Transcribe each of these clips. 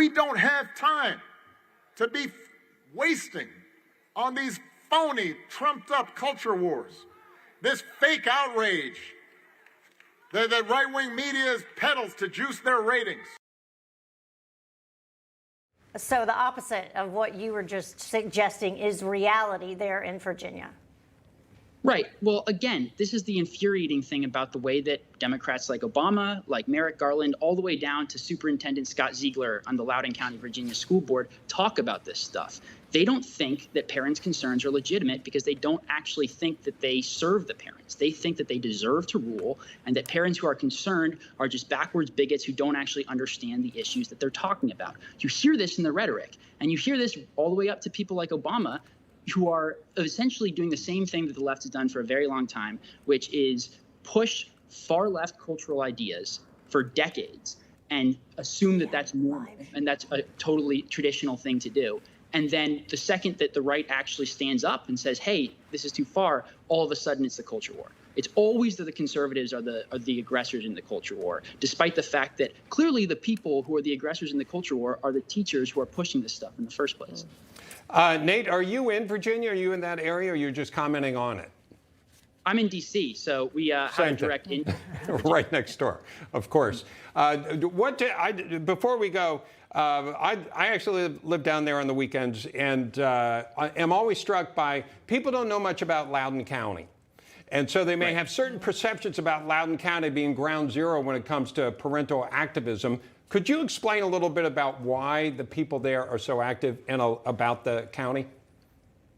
we don't have time to be wasting on these phony, trumped-up culture wars, this fake outrage that right-wing media peddles to juice their ratings. So the opposite of what you were just suggesting is reality there in Virginia. Right. Well, again, this is the infuriating thing about the way that Democrats like Obama, like Merrick Garland, all the way down to Superintendent Scott Ziegler on the Loudoun County, Virginia School Board talk about this stuff. They don't think that parents' concerns are legitimate because they don't actually think that they serve the parents. They think that they deserve to rule and that parents who are concerned are just backwards bigots who don't actually understand the issues that they're talking about. You hear this in the rhetoric, and you hear this all the way up to people like Obama, who are essentially doing the same thing that the left has done for a very long time, which is push far-left cultural ideas for decades and assume that that's normal and that's a totally traditional thing to do. And then the second that the right actually stands up and says, hey, this is too far, all of a sudden it's the culture war. It's always that the conservatives are the aggressors in the culture war, despite the fact that clearly the people who are the aggressors in the culture war are the teachers who are pushing this stuff in the first place. Nate, are you in Virginia? Are you in that area, or you're just commenting on it? I'm in D.C., so we have a direct in. Right next door, of course. Before we go, I actually live down there on the weekends, and I am always struck by people don't know much about Loudoun County. And so they may have certain perceptions about Loudoun County being ground zero when it comes to parental activism. Could you explain a little bit about why the people there are so active and about the county?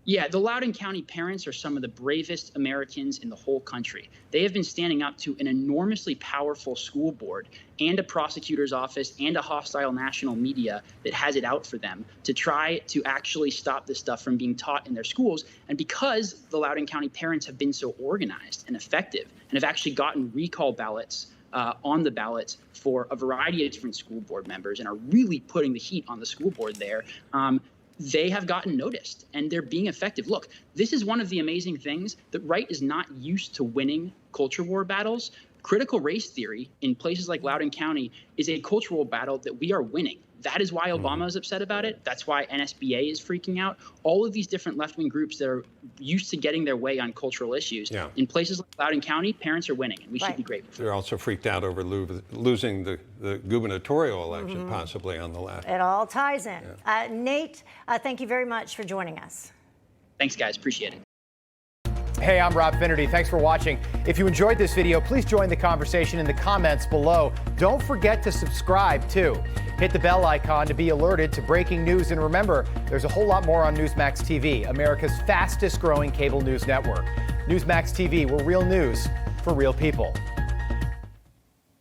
Yeah, the Loudoun County parents are some of the bravest Americans in the whole country. They have been standing up to an enormously powerful school board and a prosecutor's office and a hostile national media that has it out for them to try to actually stop this stuff from being taught in their schools. And because the Loudoun County parents have been so organized and effective and have actually gotten recall ballots on the ballots for a variety of different school board members and are really putting the heat on the school board there, they have gotten noticed and they're being effective. Look, this is one of the amazing things. The right is not used to winning culture war battles. Critical race theory in places like Loudoun County is a cultural battle that we are winning. That is why Obama is upset about it. That's why NSBA is freaking out. All of these different left-wing groups that are used to getting their way on cultural issues. Yeah. In places like Loudoun County, parents are winning, and we should be grateful for that. They're also freaked out over losing the gubernatorial election, possibly on the left. It all ties in. Yeah. Nate, thank you very much for joining us. Thanks, guys. Appreciate it. Hey, I'm Rob Finnerty. Thanks for watching. If you enjoyed this video, please join the conversation in the comments below. Don't forget to subscribe, too. Hit the bell icon to be alerted to breaking news. And remember, there's a whole lot more on Newsmax TV, America's fastest growing cable news network. Newsmax TV, we're real news for real people.